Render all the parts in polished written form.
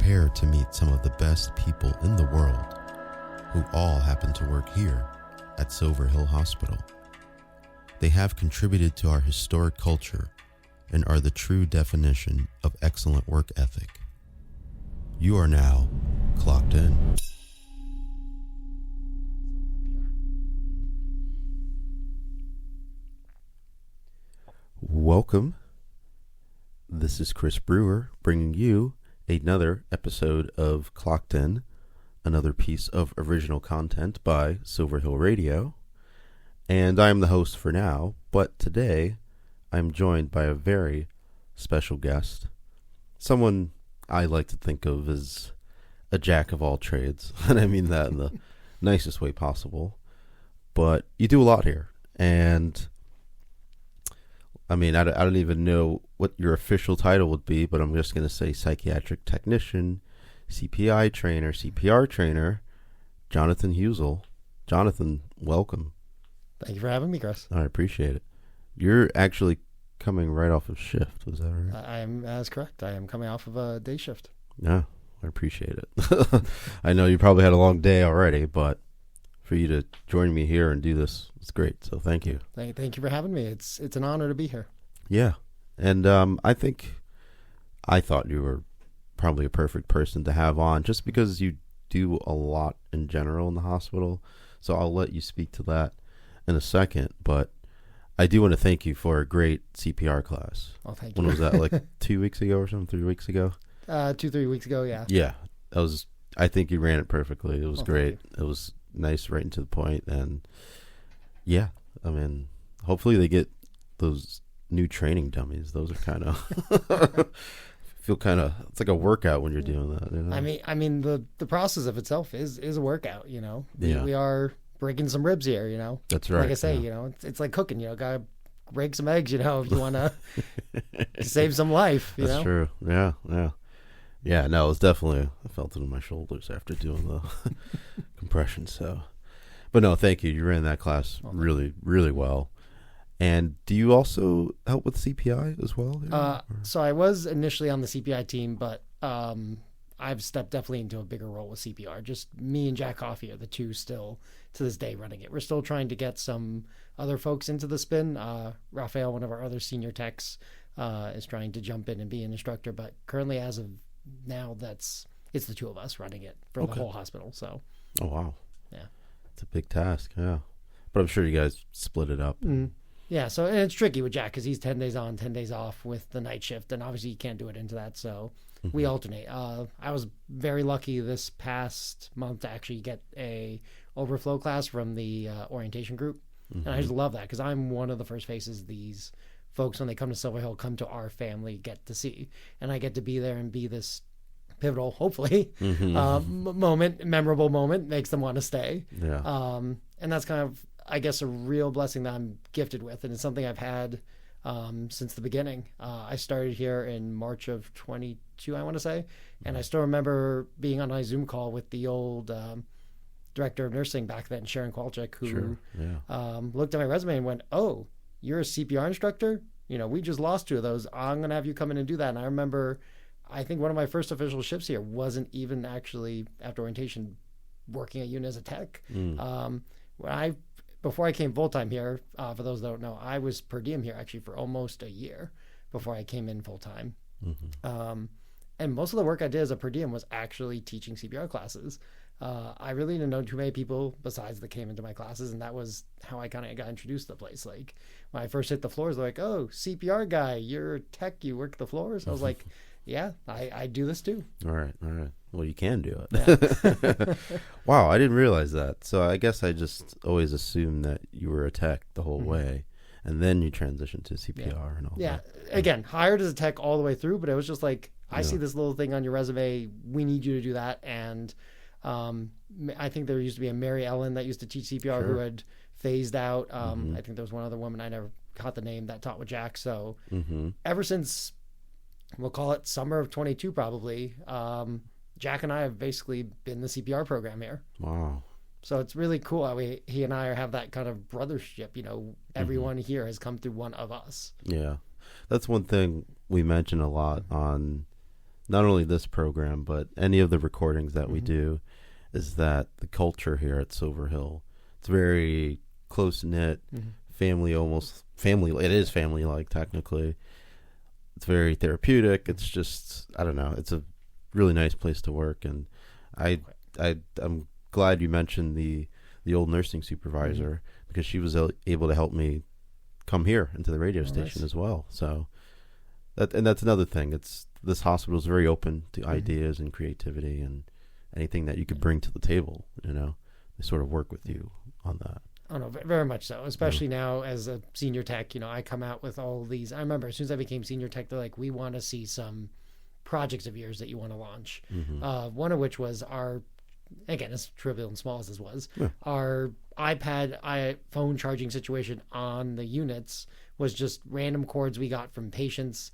Prepare to meet some of the best people in the world who all happen to work here at Silver Hill Hospital. They have contributed to our historic culture and are the true definition of excellent work ethic. You are now clocked in. Welcome. This is Chris Brewer bringing you another episode of Clocked In, another piece of original content by Silver Hill Radio. And I'm the host for now, but today I'm joined by a very special guest, someone I like to think of as a jack of all trades, and I mean that in the nicest way possible. But you do a lot here, and I mean, I don't even know what your official title would be, but I'm just going to say Psychiatric Technician, CPI Trainer, CPR Trainer, Jonathan Huzil. Jonathan, welcome. Thank you for having me, Chris. I appreciate it. You're actually coming right off of shift, was that right? That's correct. I am coming off of a day shift. Yeah, I appreciate it. I know you probably had a long day already, but for you to join me here and do this, it's great. So thank you. Thank you for having me. It's an honor to be here. Yeah, and I thought you were probably a perfect person to have on, just because you do a lot in general in the hospital. So I'll let you speak to that in a second, but I do want to thank you for a great CPR class. Oh, thank you. When was that, like 2 weeks ago or something, 3 weeks ago? 2-3 weeks ago, yeah. Yeah, I think you ran it perfectly. It was great. It was nice, right into the point, and yeah, I mean, hopefully they get those new training dummies. Those are kind of it's like a workout when you're doing that. You know? I mean the process of itself is a workout. You know, yeah. We are breaking some ribs here. You know, that's right. Like I say, you know, it's like cooking. You know, gotta break some eggs. You know, if you want to save some life. You that's know? True. Yeah. No, it was definitely, I felt it in my shoulders after doing the compression. So, but no, thank you. You ran that class really, really well. And do you also help with CPI as well? So I was initially on the CPI team, but I've stepped definitely into a bigger role with CPR. Just me and Jack Coffey are the two still to this day running it. We're still trying to get some other folks into the spin. Raphael, one of our other senior techs, is trying to jump in and be an instructor. But currently, as of now, it's the two of us running it for the whole hospital. So. Oh, wow. Yeah. It's a big task, yeah. But I'm sure you guys split it up. Mm-hmm. Yeah, so and it's tricky with Jack because he's 10 days on, 10 days off with the night shift, and obviously you can't do it into that, so we alternate. I was very lucky this past month to actually get a overflow class from the orientation group, and I just love that because I'm one of the first faces these folks, when they come to Silver Hill, come to our family, get to see, and I get to be there and be this pivotal, hopefully, memorable moment, makes them want to stay. Yeah. And that's kind of, I guess, a real blessing that I'm gifted with, and it's something I've had since the beginning. I started here in March of 22, I want to say, and I still remember being on a Zoom call with the old director of nursing back then, Sharon Kowalczyk, who looked at my resume and went, "Oh, you're a CPR instructor? You know, we just lost 2 of those. I'm going to have you come in and do that." And I remember, I think one of my first official shifts here wasn't even actually after orientation working at unit as a tech. Before I came full-time here, for those that don't know, I was per diem here actually for almost a year before I came in full-time. And most of the work I did as a per diem was actually teaching CPR classes. I really didn't know too many people besides that came into my classes, and that was how I kind of got introduced to the place. Like, when I first hit the floors, they're like, "Oh, CPR guy, you're a tech, you work the floors?" I was like, "Yeah, I do this too." All right. Well, you can do it. Yeah. Wow, I didn't realize that. So I guess I just always assumed that you were a tech the whole way, and then you transitioned to CPR and all that. Yeah, again, hired as a tech all the way through, but it was just like, I see this little thing on your resume, we need you to do that. And I think there used to be a Mary Ellen that used to teach CPR who had phased out. I think there was one other woman, I never caught the name, that taught with Jack. So ever since, we'll call it summer of 22 probably, Jack and I have basically been the CPR program here. Wow. So it's really cool how he and I have that kind of brothership. You know, everyone here has come through one of us. Yeah. That's one thing we mention a lot on not only this program, but any of the recordings that we do, is that the culture here at Silver Hill, it's very close knit, family, almost family. It is family like technically. It's very therapeutic. It's just, I don't know. It's a really nice place to work, and I'm glad you mentioned the old nursing supervisor because she was able to help me come here into the radio station as well. So that's another thing. This hospital is very open to ideas and creativity and anything that you could bring to the table. You know, they sort of work with you on that. Oh no, very much so. Especially now as a senior tech, you know, I come out with all these. I remember as soon as I became senior tech, they're like, "We want to see some projects of yours that you want to launch." One of which was again, as trivial and small as this was, our phone charging situation on the units was just random cords we got from patients,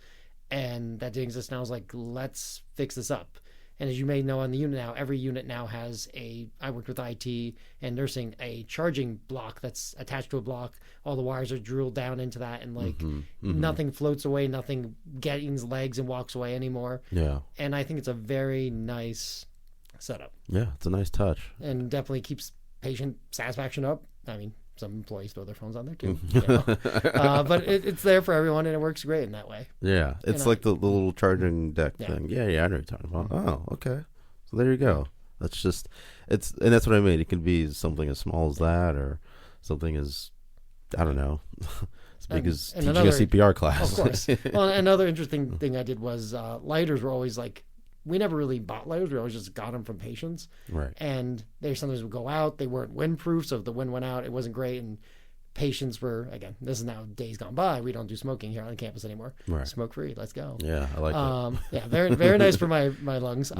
and that didn't exist. And I was like, let's fix this up. And as you may know, on the unit now, every unit now has I worked with IT and nursing, a charging block that's attached to a block. All the wires are drilled down into that, and nothing floats away, nothing gains legs and walks away anymore. Yeah. And I think it's a very nice setup. Yeah, it's a nice touch. And definitely keeps patient satisfaction up. I mean, some employees throw their phones on there too. You know? But it's there for everyone, and it works great in that way. Yeah, it's like the little charging deck thing. Yeah, I know what you're talking about. Oh, okay. So there you go. That's just, and that's what I mean. It can be something as small as that, or something as, I don't know, as big as teaching a CPR class. Of course. Well, another interesting thing I did was lighters were always like, we never really bought lighters. We always just got them from patients. Right. And they sometimes would go out. They weren't windproof, so if the wind went out, it wasn't great. And patients were, again, this is now days gone by. We don't do smoking here on campus anymore. Right. Smoke free. Let's go. Yeah, I like that. Yeah, very, very nice for my lungs.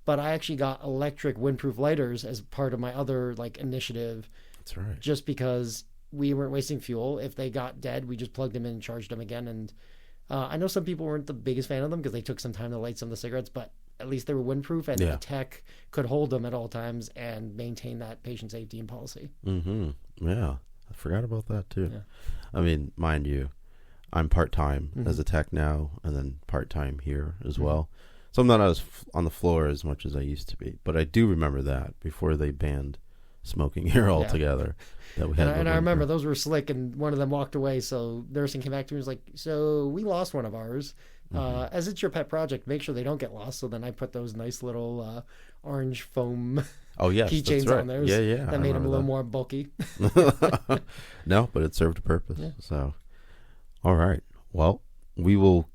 But I actually got electric windproof lighters as part of my other initiative. That's right. Just because we weren't wasting fuel. If they got dead, we just plugged them in and charged them again. And I know some people weren't the biggest fan of them because they took some time to light some of the cigarettes, but at least they were windproof, and the tech could hold them at all times and maintain that patient safety and policy. Yeah, I forgot about that too. Yeah. I mean, mind you, I'm part-time as a tech now, and then part-time here as well. So I'm not on the floor as much as I used to be, but I do remember that before they banned smoking here altogether. That we had and I remember those were slick, and one of them walked away, so nursing came back to me and was like, so we lost one of ours. As it's your pet project, make sure they don't get lost. So then I put those nice little orange foam keychains on there. That made them a little more bulky. No, but it served a purpose. Yeah. So, all right. Well, we will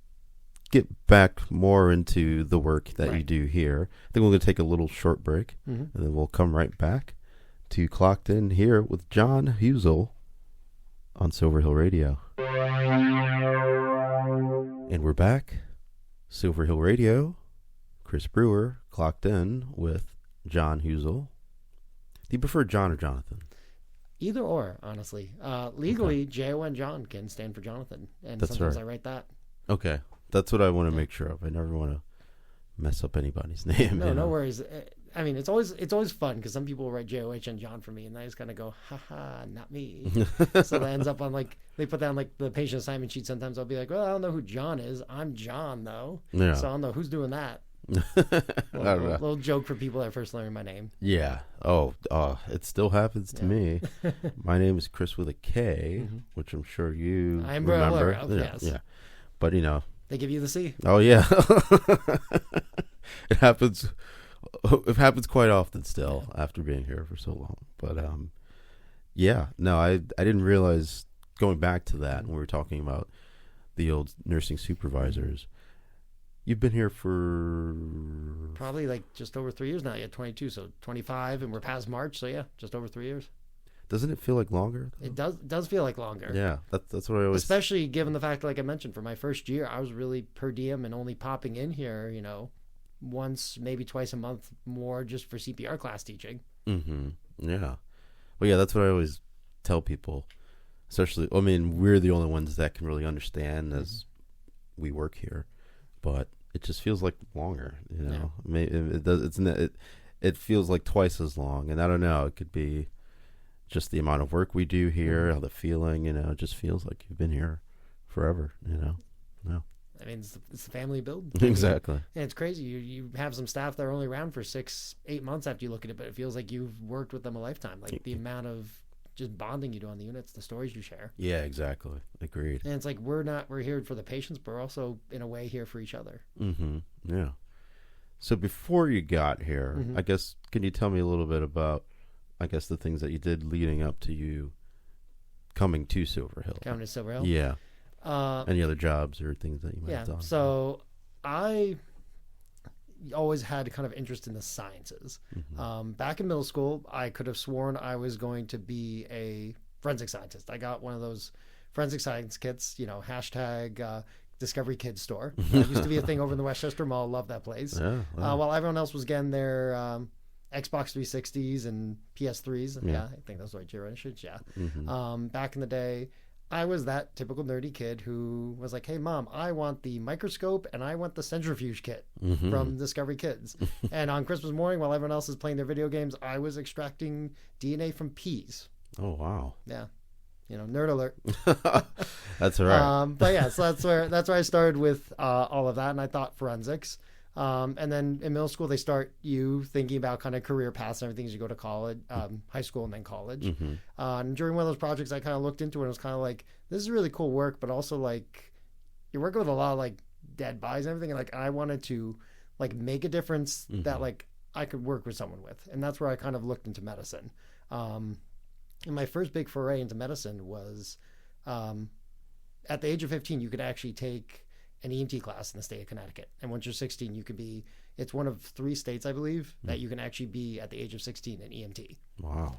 get back more into the work that you do here. I think we're going to take a little short break, and then we'll come right back to Clocked In here with John Huzil on Silver Hill Radio. And we're back. Silver Hill Radio. Chris Brewer, Clocked In with John Huzil. Do you prefer John or Jonathan? Either or, honestly. Legally, J-O-N John can stand for Jonathan, and that's sometimes I write that. Okay. That's what I want to make sure of. I never want to mess up anybody's name. No worries. I mean, it's always fun because some people write J-O-H and John for me, and I just kind of go, haha, not me. So that ends up on they put down the patient assignment sheet. Sometimes I'll be like, well, I don't know who John is. I'm John though. Yeah. So I don't know who's doing that. Little joke for people that first learn my name. Yeah. Oh, it still happens to me. My name is Chris with a K, which I'm sure you remember. Yes. Yeah. But they give you the C. Oh yeah. It happens. It happens quite often still after being here for so long. But I didn't realize, going back to that when we were talking about the old nursing supervisors, you've been here for probably just over 3 years now. Yeah, 22, so 25, and we're past March, so yeah, just over 3 years. Doesn't it feel like longer? It does feel like longer. Yeah, that's what I always. Especially given the fact, like I mentioned, for my first year, I was really per diem and only popping in here, once, maybe twice a month more, just for CPR class teaching. Yeah. Well, yeah, that's what I always tell people. Especially, I mean, we're the only ones that can really understand as we work here, but it just feels like longer. Yeah. Maybe it does. It feels like twice as long, and I don't know. It could be just the amount of work we do here, how the feeling. It just feels like you've been here forever. No. I mean, it's the family build. Exactly. And it's crazy. You have some staff that are only around for 6-8 months after you look at it, but it feels like you've worked with them a lifetime. Like the amount of just bonding you do on the units, the stories you share. Yeah, exactly. Agreed. And it's like we're here for the patients, but we're also in a way here for each other. Mm-hmm. Yeah. So before you got here, Mm-hmm. I guess, can you tell me a little bit about, I guess, the things that you did leading up to you coming to Silver Hill? Coming to Silver Hill? Yeah. Any other jobs or things that you might have done? So I always had kind of interest in the sciences. Mm-hmm. Back in middle school, I could have sworn I was going to be a forensic scientist. I got one of those forensic science kits, hashtag Discovery Kids store. It used to be a thing over in the Westchester Mall. Love that place. Yeah, wow. While everyone else was getting their Xbox 360s and PS3s. Yeah, I think those were generations. Yeah. Mm-hmm. Back in the day, I was that typical nerdy kid who was like, hey, Mom, I want the microscope and I want the centrifuge kit Mm-hmm. from Discovery Kids. And on Christmas morning, while everyone else is playing their video games, I was extracting DNA from peas. Oh, wow. Yeah. Nerd alert. That's all right. But yeah, so that's where I started with all of that. And I thought forensics. And then in middle school, they start you thinking about kind of career paths and everything as you go to college, high school and then college. Mm-hmm. And during one of those projects, I kind of looked into it and it was kind of like, this is really cool work, but also like you're working with a lot of like dead bodies and everything. And like, I wanted to like make a difference that like I could work with someone with. And that's where I kind of looked into medicine. And my first big foray into medicine was at the age of 15, you could actually take an EMT class in the state of Connecticut. And once you're 16, you could be, it's one of 3 states, I believe, that you can actually be at the age of 16 an EMT. Wow.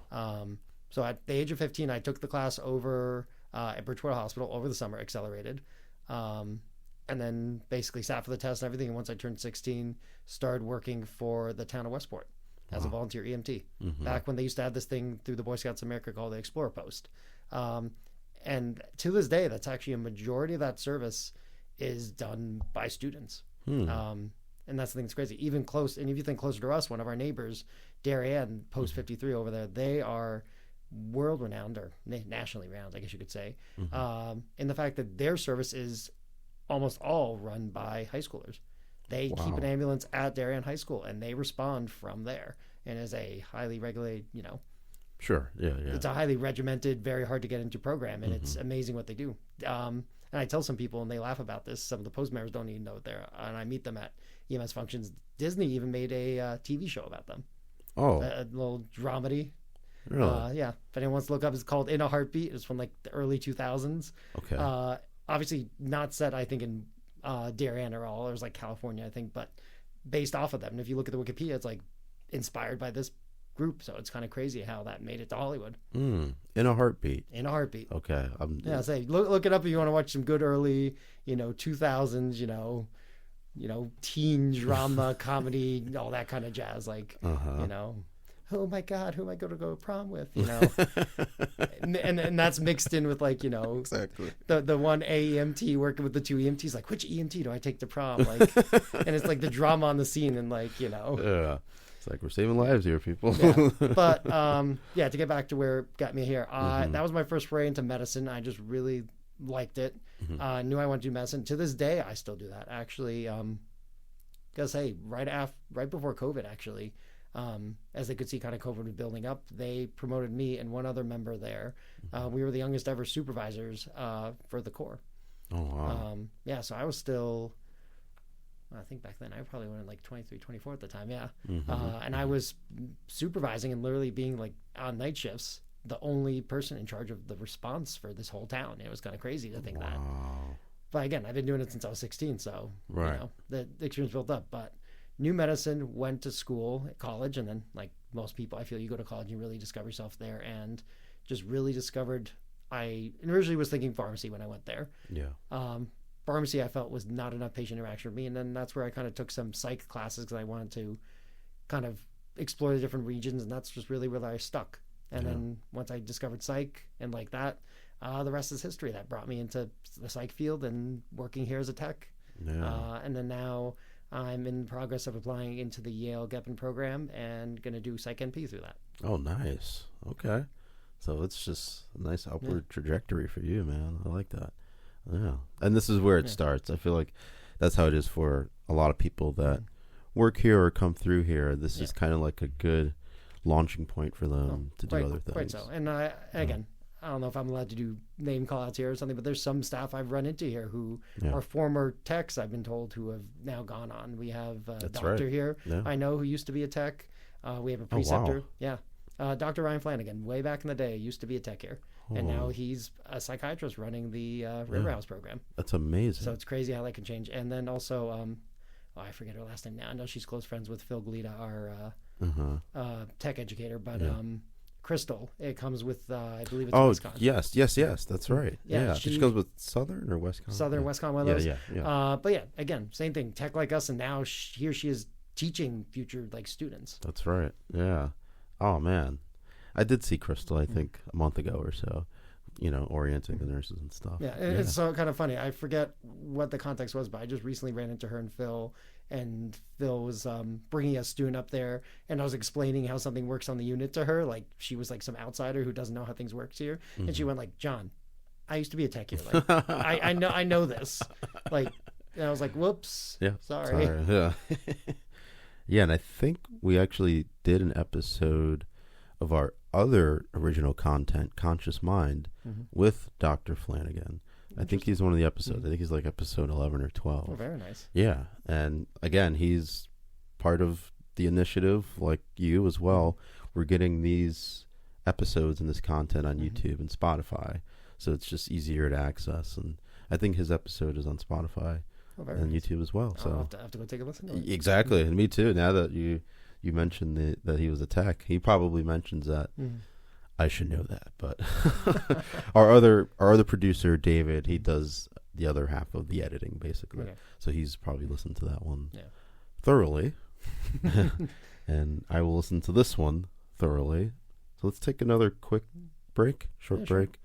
So at the age of 15, I took the class over at Bridgewater Hospital over the summer, accelerated. And then basically sat for the test and everything. And once I turned 16, started working for the town of Westport as a volunteer EMT. Back when they used to have this thing through the Boy Scouts of America called the Explorer Post. And to this day, that's actually a majority of that service is done by students. And that's the thing that's crazy. Even close, and if you think closer to us, one of our neighbors, Darien, Post 53 over there, they are world renowned or nationally renowned, I guess you could say, in the fact that their service is almost all run by high schoolers. They keep an ambulance at Darien High School and they respond from there, and is a highly regulated, Sure. Yeah. it's a highly regimented, very hard to get into program, and it's amazing what they do. And I tell some people, and they laugh about this, some of the post members don't even know it there, and I meet them at EMS functions. Disney even made a TV show about them. Oh. A little dramedy. Really? Yeah. If anyone wants to look up, it's called In a Heartbeat. It's from like the early 2000s. Okay. Obviously not set, I think, in Darien or all. It was like California, I think, but based off of them. And if you look at the Wikipedia, it's like inspired by this group. So it's kind of crazy how that made it to Hollywood. In a Heartbeat. In a Heartbeat. Okay. Yeah, say look it up if you want to watch some good early, 2000s, teen drama, comedy, all that kind of jazz. Like, oh my God, who am I going to go to prom with? and that's mixed in with like, exactly. the one AEMT working with the 2 EMTs. Like, which EMT do I take to prom? Like, and it's like the drama on the scene and like, Yeah. It's like we're saving lives here, people. Yeah. But to get back to where it got me here, that was my first foray into medicine. I just really liked it. Knew I wanted to do medicine. To this day, I still do that. Actually, because hey, right before COVID, actually, as they could see, kind of COVID was building up, they promoted me and one other member there. We were the youngest ever supervisors for the Corps. Oh wow. So I was still. I think back then I probably went like 23, 24 at the time. Yeah. And I was supervising and literally being like on night shifts, the only person in charge of the response for this whole town. It was kind of crazy to think that. But again, I've been doing it since I was 16. So, the experience built up. But knew medicine, went to school, college. And then like most people, I feel you go to college, you really discover yourself there, and just really discovered, I originally was thinking pharmacy when I went there. Yeah. Pharmacy I felt was not enough patient interaction with me, and then that's where I kind of took some psych classes because I wanted to kind of explore the different regions, and that's just really where I stuck. And then once I discovered psych and like that, the rest is history. That brought me into the psych field and working here as a tech. And then now I'm in progress of applying into the Yale Gepin program and going to do Psych NP through that. Oh, nice. Okay. So it's just a nice upward trajectory for you, man. I like that. Yeah. And this is where it Yeah. starts. I feel like that's how it is for a lot of people that work here or come through here. This is kind of like a good launching point for them to do other things. Quite so. And again, I don't know if I'm allowed to do name call outs here or something, but there's some staff I've run into here who are former techs, I've been told, who have now gone on. We have a doctor here I know who used to be a tech. We have a preceptor. Dr. Ryan Flanagan, way back in the day, used to be a tech here. And now he's a psychiatrist running the River House program. That's amazing. So it's crazy how that can change. And then also, I forget her last name now. I know she's close friends with Phil Galita, our tech educator. But Crystal, it comes with, I believe it's Wisconsin. Yes. That's right. Yeah. She comes with Southern or Wisconsin? Southern, Wisconsin, one of those. Yeah. But yeah, again, same thing. Tech like us, and now here she is teaching future students. That's right. Yeah. Oh, man. I did see Crystal, I think, a month ago or so, orienting the nurses and stuff. Yeah, it's so kind of funny. I forget what the context was, but I just recently ran into her and Phil was bringing a student up there, and I was explaining how something works on the unit to her. Like, she was like some outsider who doesn't know how things work here. And she went like, John, I used to be a tech here. Like, I know this. Like, and I was like, whoops. Yeah. Sorry. Yeah. Yeah, and I think we actually did an episode of our other original content, Conscious Mind, with Dr. Flanagan. I think he's one of the episodes. I think he's like episode 11 or 12. Oh, very nice. Yeah, and again, he's part of the initiative, like you as well. We're getting these episodes and this content on YouTube and Spotify, so it's just easier to access. And I think his episode is on Spotify and YouTube as well. So I'll have to go take a listen to it. Exactly, and me too. Now that you mentioned that he was a tech, he probably mentions that. I should know that, but our other producer David, he does the other half of the editing basically. So he's probably listened to that one thoroughly, and I will listen to this one thoroughly. So let's take another quick break, short break,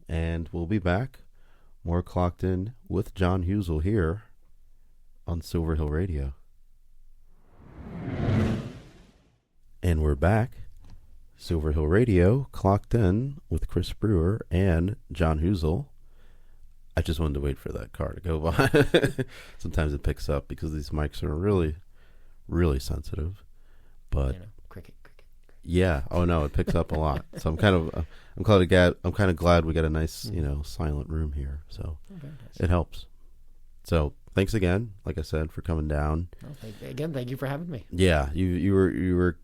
and we'll be back. More Clocked In with John Huzil here on Silver Hill Radio. And we're back. Silver Hill Radio, Clocked In with Chris Brewer and John Huzil. I just wanted to wait for that car to go by. Sometimes it picks up because these mics are really, really sensitive. But cricket. Yeah. Oh no, it picks up a lot. So I'm kind of glad we got a nice, silent room here. So it helps. So thanks again, like I said, for coming down. Thank you for having me. Yeah, you were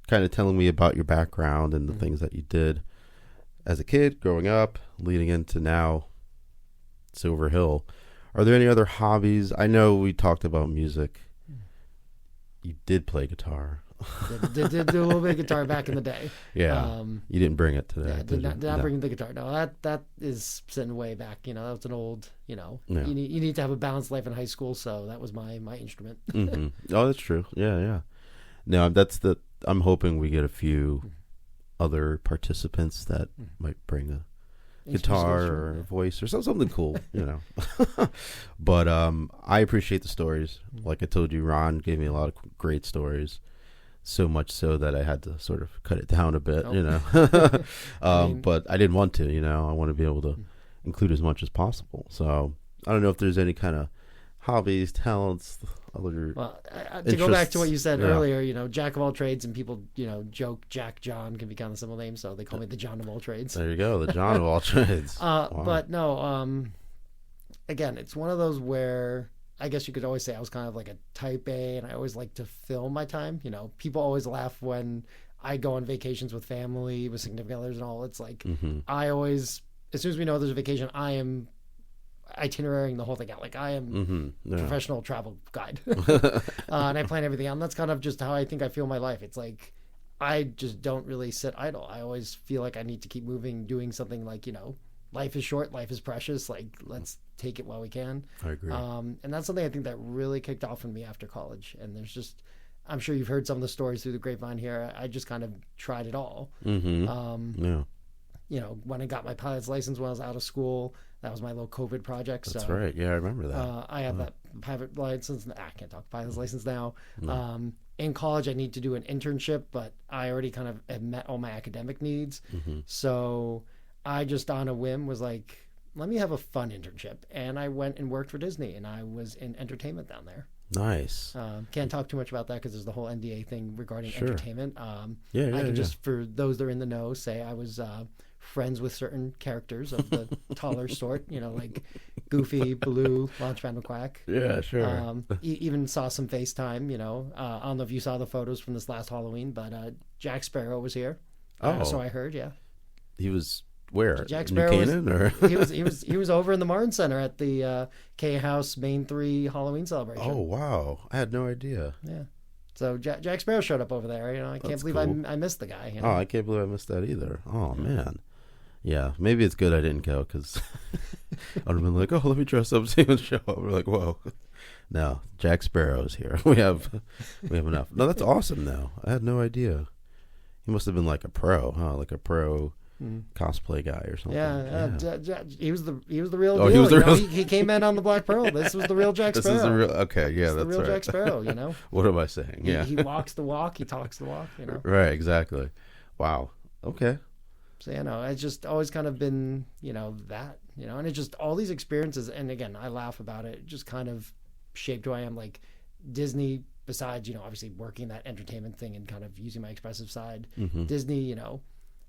kind of telling me about your background and the things that you did as a kid growing up, leading into now Silver Hill. Are there any other hobbies? I know we talked about music. You did play guitar. did do a little bit of guitar back in the day. Yeah. You didn't bring it today. Yeah, did not bring the guitar. No, that is sitting way back. That was an old, you need to have a balanced life in high school, so that was my instrument. Oh, that's true. Yeah. No, I'm hoping we get a few other participants that might bring a guitar or a voice or something cool, But I appreciate the stories. Like I told you, Ron gave me a lot of great stories. So much so that I had to sort of cut it down a bit, but I didn't want to, I want to be able to include as much as possible. So I don't know if there's any kind of hobbies, talents, other to go back to what you said earlier, jack of all trades, and people, joke Jack John can be kind of a simple name, so they call me the John of all trades. There you go, the John of all trades. Wow. But no, again, it's one of those where I guess you could always say I was kind of like a type A, and I always like to fill my time. People always laugh when I go on vacations with family, with significant others and all. It's like I always, as soon as we know there's a vacation, I am itinerarying the whole thing out. Like I am professional travel guide. And I plan everything out. And that's kind of just how I think I feel my life. It's like I just don't really sit idle. I always feel like I need to keep moving, doing something like, life is short, life is precious. Like, let's take it while we can. I agree. And that's something I think that really kicked off in me after college. And there's just, I'm sure you've heard some of the stories through the grapevine here. I just kind of tried it all. When I got my pilot's license when I was out of school, that was my little COVID project. That's right. Yeah, I remember that. I have that pilot license. I can't talk pilot's license now. No. In college, I need to do an internship, but I already kind of had met all my academic needs. So I just on a whim was like, let me have a fun internship. And I went and worked for Disney, and I was in entertainment down there. Nice. Can't talk too much about that because there's the whole NDA thing regarding Sure. entertainment. Yeah, I can just, for those that are in the know, say I was friends with certain characters of the taller sort, like Goofy, Baloo, Launchpad McQuack. Yeah, sure. Even saw some FaceTime, I don't know if you saw the photos from this last Halloween, but Jack Sparrow was here. So I heard, yeah. He was where? Jack New Sparrow Canaan, or he was over in the Martin Center at the K House Main 3 Halloween celebration. Oh, wow. I had no idea. Yeah. So Jack Sparrow showed up over there. I can't That's believe cool. I missed the guy. Oh, I can't believe I missed that either. Oh, man. Yeah, maybe it's good I didn't go because I would have been like, oh, let me dress up, see and show up. We're like, whoa. No, Jack Sparrow's here. We have enough. No, that's awesome, though. I had no idea. He must have been like a pro, huh? Like a pro cosplay guy or something. Yeah. He was the real deal. He was the real... He came in on the Black Pearl. This was the real Jack Sparrow. This is the real. Okay, yeah, that's the real right. Jack Sparrow. What am I saying? Yeah, he walks the walk. He talks the walk. Right, exactly. Wow. Okay. So it's just always kind of been that and it's just all these experiences. And again, I laugh about it. It just kind of shaped who I am. Like Disney, besides obviously working that entertainment thing and kind of using my expressive side, Disney,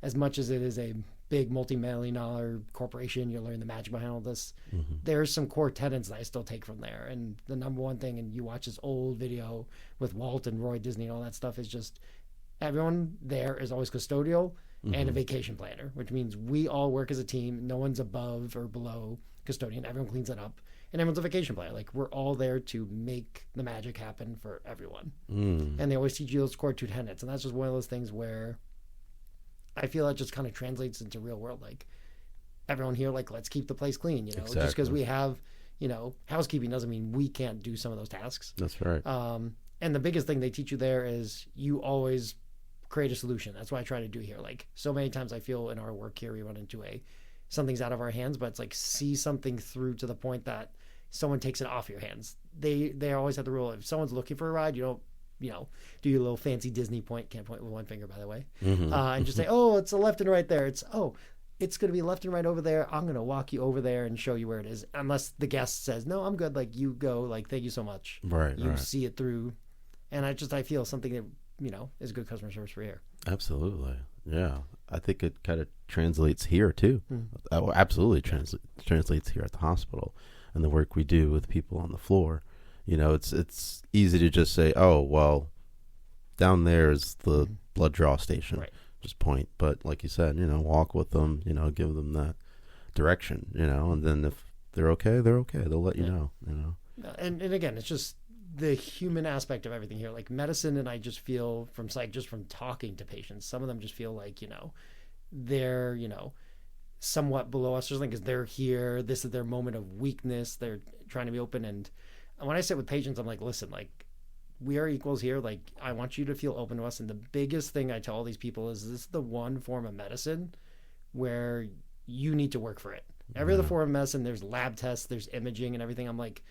as much as it is a big multi-million-dollar corporation, you learn the magic behind all this. There's some core tenets that I still take from there. And the number one thing, and you watch this old video with Walt and Roy Disney and all that stuff, is just everyone there is always custodial and a vacation planner, which means we all work as a team. No one's above or below custodian. Everyone cleans it up. And everyone's a vacation planner. Like, we're all there to make the magic happen for everyone. And they always teach you those core two tenets. And that's just one of those things where I feel that just kind of translates into real world. Like, everyone here, like, let's keep the place clean, Exactly. Just because we have, housekeeping doesn't mean we can't do some of those tasks. That's right. And the biggest thing they teach you there is you always create a solution. That's what I try to do here. Like, so many times I feel in our work here, we run into something's out of our hands, but it's like, see something through to the point that someone takes it off your hands. They always have the rule, if someone's looking for a ride, you don't, do your little fancy Disney point, can't point with one finger, by the way, and just say, oh, it's a left and right there. It's going to be left and right over there. I'm going to walk you over there and show you where it is. Unless the guest says, no, I'm good. Like, you go, like, thank you so much. Right. You see it through. And I feel something that, is good customer service for here. Absolutely. Yeah. I think it kind of translates here too. Absolutely translates here at the hospital and the work we do with people on the floor. It's easy to just say, oh, well, down there is the blood draw station. Right. Just point. But like you said, walk with them, give them that direction, and then if they're okay, they're okay. They'll let you know. And again, it's just the human aspect of everything here. Like medicine, and I just feel from psych, just from talking to patients, some of them just feel like, they're, somewhat below us or something because they're here. This is their moment of weakness. They're trying to be open. And when I sit with patients, I'm like, listen, like, we are equals here. Like, I want you to feel open to us. And the biggest thing I tell all these people is this is the one form of medicine where you need to work for it. Every other form of medicine, there's lab tests, there's imaging and everything. I'm like,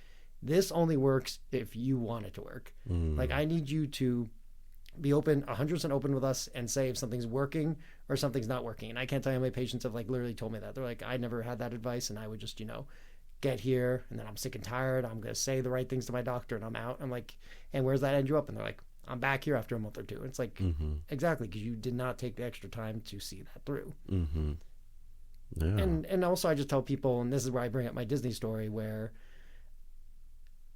this only works if you want it to work. Like, I need you to be open, 100% open with us and say if something's working or something's not working. And I can't tell you how many patients have like literally told me that. They're like, I never had that advice, and I would just, get here and then I'm sick and tired. I'm going to say the right things to my doctor and I'm out. I'm like, and where's that end you up? And they're like, I'm back here after a month or two. It's like, exactly, because you did not take the extra time to see that through. Yeah. And also I just tell people, and this is where I bring up my Disney story, where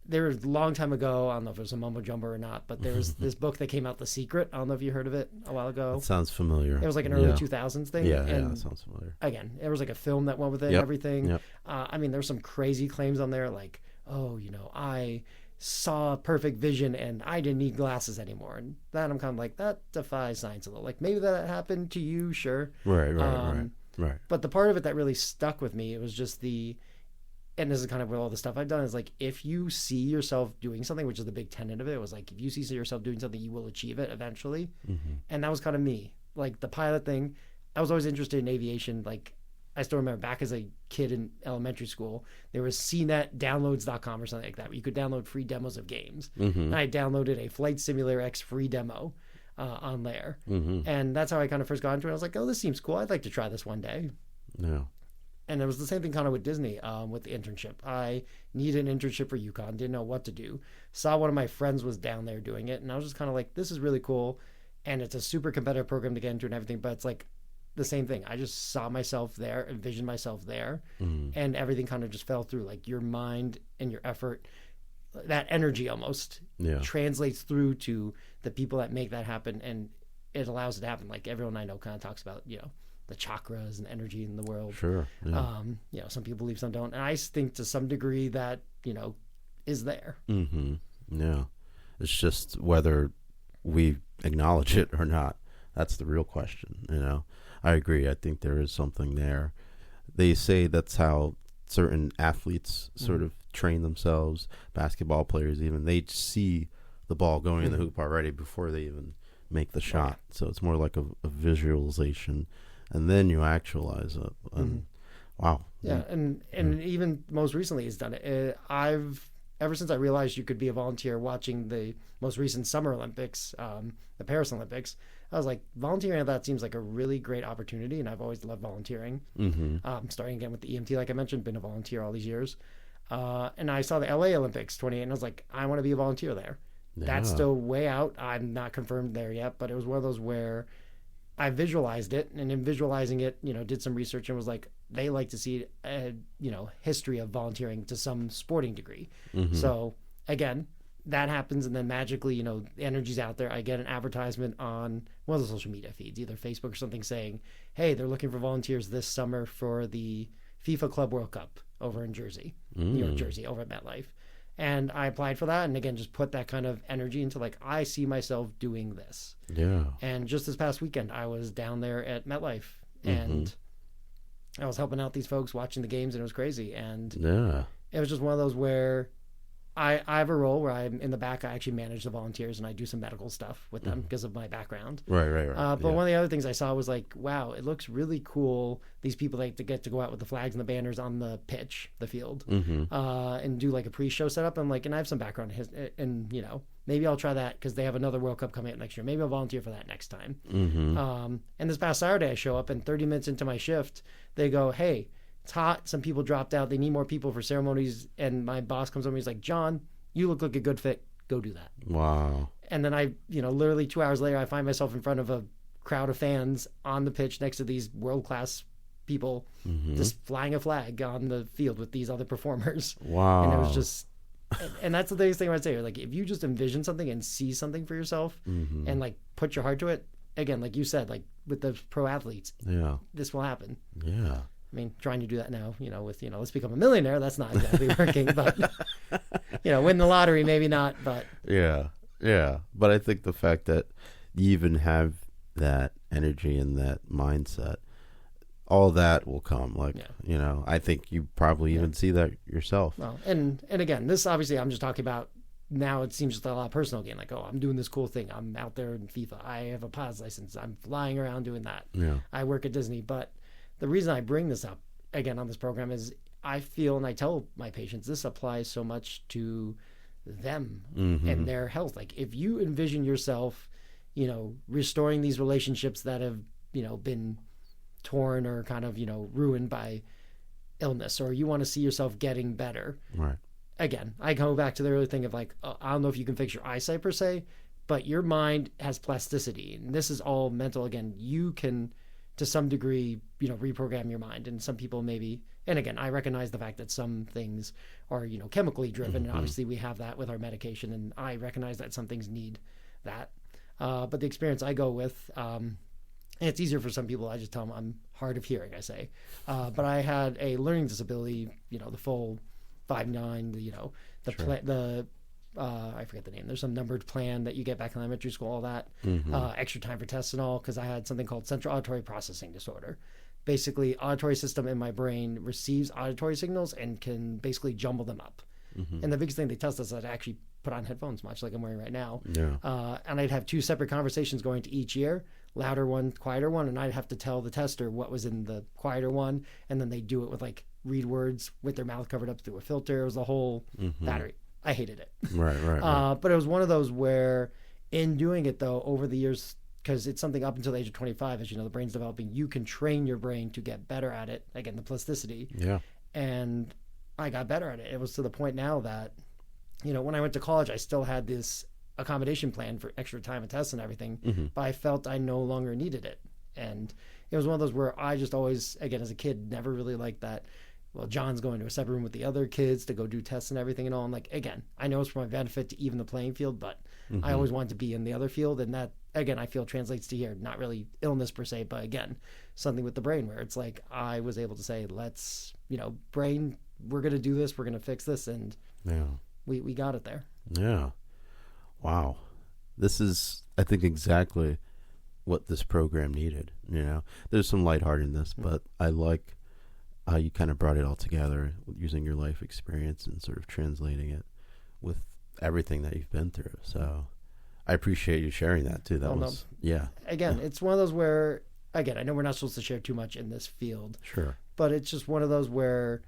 there was a long time ago, I don't know if it was a mumbo jumbo or not, but there was this book that came out, The Secret. I don't know if you heard of it a while ago. It sounds familiar. It was like an early 2000s thing. Yeah, and that sounds familiar. Again, there was like a film that went with it and everything. I mean, there's some crazy claims on there like, oh, I saw perfect vision and I didn't need glasses anymore. And that I'm kind of like, that defies science a little. Like, maybe that happened to you, sure. Right. But the part of it that really stuck with me, it was just and this is kind of what all the stuff I've done is like, if you see yourself doing something, which is the big tenet of it, was like, if you see yourself doing something, you will achieve it eventually. And that was kind of me. Like the pilot thing, I was always interested in aviation. Like, I still remember back as a kid in elementary school, there was cnetdownloads.com or something like that, where you could download free demos of games. And I downloaded a Flight Simulator X free demo on there. And that's how I kind of first got into it. I was like, oh, this seems cool. I'd like to try this one day. Yeah. and it was the same thing kind of with Disney, with the internship. I needed an internship for UConn, didn't know what to do. Saw one of my friends was down there doing it, and I was just kind of like, this is really cool, and it's a super competitive program to get into and everything, but it's like the same thing. I just saw myself there, envisioned myself there, and everything kind of just fell through. Like your mind and your effort, that energy almost translates through to the people that make that happen, and it allows it to happen. Like everyone I know kind of talks about, the chakras and energy in the world. Sure. Yeah. Some people believe, some don't. And I think to some degree that, is there. Mm-hmm. Yeah. It's just whether we acknowledge it or not. That's the real question, I agree. I think there is something there. They say that's how certain athletes sort of train themselves, basketball players even. They see the ball going in the hoop already before they even make the shot. Right. So it's more like a visualization. And then you actualize it. And wow. Yeah, and even most recently he's done it. Ever since I realized you could be a volunteer watching the most recent Summer Olympics, the Paris Olympics, I was like, volunteering at that seems like a really great opportunity, and I've always loved volunteering. Starting again with the EMT, like I mentioned, been a volunteer all these years. And I saw the LA Olympics 28, and I was like, I want to be a volunteer there. Yeah. That's still way out. I'm not confirmed there yet, but it was one of those where I visualized it, and in visualizing it, did some research and was like, they like to see a, history of volunteering to some sporting degree. So again, that happens, and then magically, the energy's out there. I get an advertisement on one of the social media feeds, either Facebook or something, saying, hey, they're looking for volunteers this summer for the FIFA Club World Cup over in Jersey, New York, Jersey, over at MetLife. And I applied for that, and again, just put that kind of energy into like, I see myself doing this. Yeah. And just this past weekend, I was down there at MetLife, and I was helping out these folks watching the games, and it was crazy. And it was just one of those where I have a role where I'm in the back. I actually manage the volunteers, and I do some medical stuff with them because of my background. Right. But one of the other things I saw was like, wow, it looks really cool. These people like to get to go out with the flags and the banners on the pitch, the field, and do like a pre-show setup. I'm like, and I have some background and maybe I'll try that because they have another World Cup coming up next year. Maybe I'll volunteer for that next time. And this past Saturday, I show up, and 30 minutes into my shift, they go, hey, it's hot. Some people dropped out. They need more people for ceremonies. And my boss comes over and he's like, John, you look like a good fit. Go do that. Wow. And then I, literally 2 hours later, I find myself in front of a crowd of fans on the pitch next to these world-class people just flying a flag on the field with these other performers. Wow. And it was just, and that's the biggest thing I'd say. Like, if you just envision something and see something for yourself and like put your heart to it, again, like you said, like with the pro athletes, this will happen. Yeah. I mean, trying to do that now, with, let's become a millionaire, that's not exactly working, but, win the lottery, maybe not, but. Yeah. But I think the fact that you even have that energy and that mindset, all that will come. Like, I think you probably even see that yourself. Well, and again, this obviously I'm just talking about now. It seems just a lot personal again. Like, oh, I'm doing this cool thing. I'm out there in FIFA. I have a pilot's license. I'm flying around doing that. Yeah. I work at Disney, but the reason I bring this up again on this program is I feel, and I tell my patients, this applies so much to them and their health. Like, if you envision yourself, restoring these relationships that have, been torn or kind of, ruined by illness, or you want to see yourself getting better. Right. Again, I go back to the early thing of like, I don't know if you can fix your eyesight per se, but your mind has plasticity, and this is all mental. Again, you can, to some degree, reprogram your mind. And some people maybe, and again, I recognize the fact that some things are, chemically driven. And obviously we have that with our medication. And I recognize that some things need that. But the experience I go with, and it's easier for some people. I just tell them I'm hard of hearing, I say. But I had a learning disability, the full 5'9", I forget the name. There's some numbered plan that you get back in elementary school, all that. Extra time for tests and all, because I had something called central auditory processing disorder. Basically, auditory system in my brain receives auditory signals and can basically jumble them up. And the biggest thing they test us is I'd actually put on headphones, much like I'm wearing right now. Yeah. And I'd have two separate conversations going to each ear, louder one, quieter one, and I'd have to tell the tester what was in the quieter one, and then they do it with like read words with their mouth covered up through a filter. It was the whole battery. I hated it. Right. But it was one of those where, in doing it though, over the years, because it's something up until the age of 25, as you know, the brain's developing. You can train your brain to get better at it. Again, the plasticity. Yeah. And I got better at it. It was to the point now that, when I went to college, I still had this accommodation plan for extra time and tests and everything, but I felt I no longer needed it. And it was one of those where I just always, again, as a kid, never really liked that. Well, John's going to a separate room with the other kids to go do tests and everything and all. I'm like, again, I know it's for my benefit to even the playing field, but I always wanted to be in the other field. And that, again, I feel translates to here, not really illness per se, but again, something with the brain where it's like, I was able to say, let's, brain, we're going to do this. We're going to fix this. And we got it there. Yeah. Wow. This is, I think, exactly what this program needed. There's some lightheartedness, but I like how you kind of brought it all together using your life experience and sort of translating it with everything that you've been through. So I appreciate you sharing that too. Again, it's one of those where, again, I know we're not supposed to share too much in this field. Sure. But it's just one of those where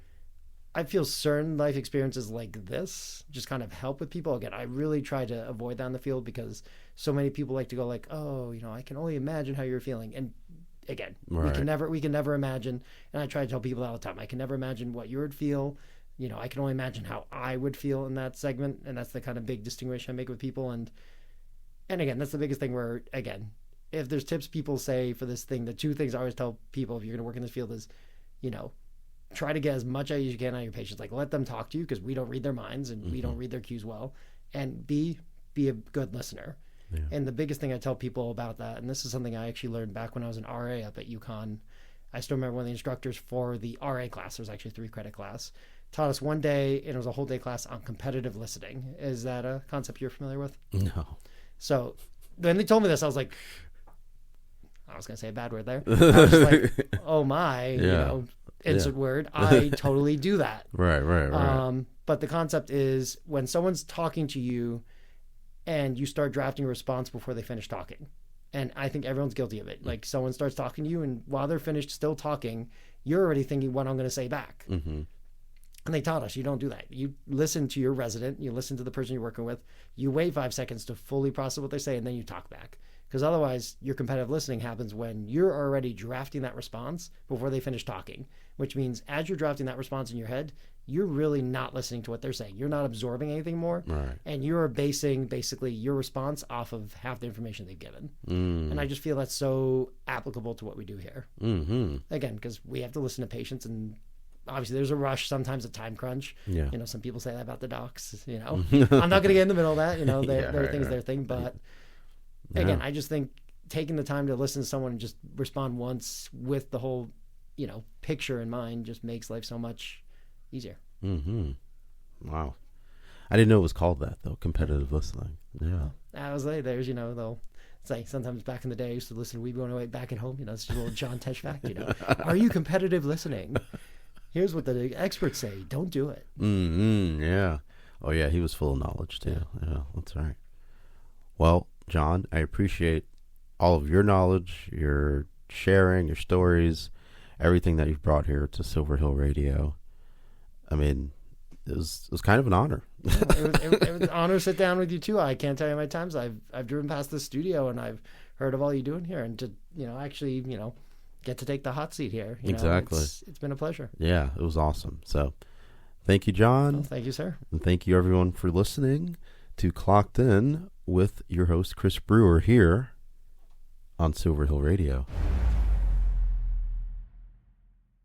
I feel certain life experiences like this just kind of help with people. Again, I really try to avoid that in the field because so many people like to go like, oh, I can only imagine how you're feeling. And again, we can never imagine. And I try to tell people all the time, I can never imagine what you would feel. I can only imagine how I would feel in that segment. And that's the kind of big distinction I make with people. And again, that's the biggest thing where, again, if there's tips people say for this thing, the two things I always tell people if you're going to work in this field is, try to get as much as you can out of your patients. Like, let them talk to you because we don't read their minds and we don't read their cues well. And be a good listener. Yeah. And the biggest thing I tell people about that, and this is something I actually learned back when I was an RA up at UConn. I still remember one of the instructors for the RA class, there was actually a 3-credit class, taught us one day, and it was a whole day class on competitive listening. Is that a concept you're familiar with? No. So when they told me this, I was like, I was going to say a bad word there. I was just like, oh my, insert word. I totally do that. Right. But the concept is when someone's talking to you and you start drafting a response before they finish talking. And I think everyone's guilty of it. Like, someone starts talking to you and while they're finished still talking, you're already thinking what I'm going to say back. Mm-hmm. And they taught us you don't do that. You listen to your resident, you listen to the person you're working with, you wait 5 seconds to fully process what they say, and then you talk back. Because otherwise, your competitive listening happens when you're already drafting that response before they finish talking, which means as you're drafting that response in your head, you're really not listening to what they're saying. You're not absorbing anything more. Right. And you're basing basically your response off of half the information they've given. And I just feel that's so applicable to what we do here. Mm-hmm. Again, because we have to listen to patients, and obviously there's a rush, sometimes a time crunch. Yeah. Some people say that about the docs. I'm not going to get in the middle of that. Their thing's their thing. But again, I just think taking the time to listen to someone and just respond once with the whole, picture in mind just makes life so much easier. Mm-hmm. Wow. I didn't know it was called that, though, competitive listening. Yeah. I was like, there's, they'll say sometimes back in the day I used to listen to We'd Be On Our Way Back at Home. It's just a little John Tesh fact, Are you competitive listening? Here's what the experts say. Don't do it. Mm-hmm. Yeah. Oh, yeah. He was full of knowledge, too. Yeah, that's right. Well, John, I appreciate all of your knowledge, your sharing, your stories, everything that you've brought here to Silver Hill Radio. I mean, it was kind of an honor. It was an honor to sit down with you too. I can't tell you how many times I've driven past the studio and I've heard of all you doing here, and to actually get to take the hot seat here. Exactly. It's been a pleasure. Yeah, it was awesome. So, thank you, John. Well, thank you, sir. And thank you, everyone, for listening to Clocked In with your host, Chris Brewer, here on Silver Hill Radio.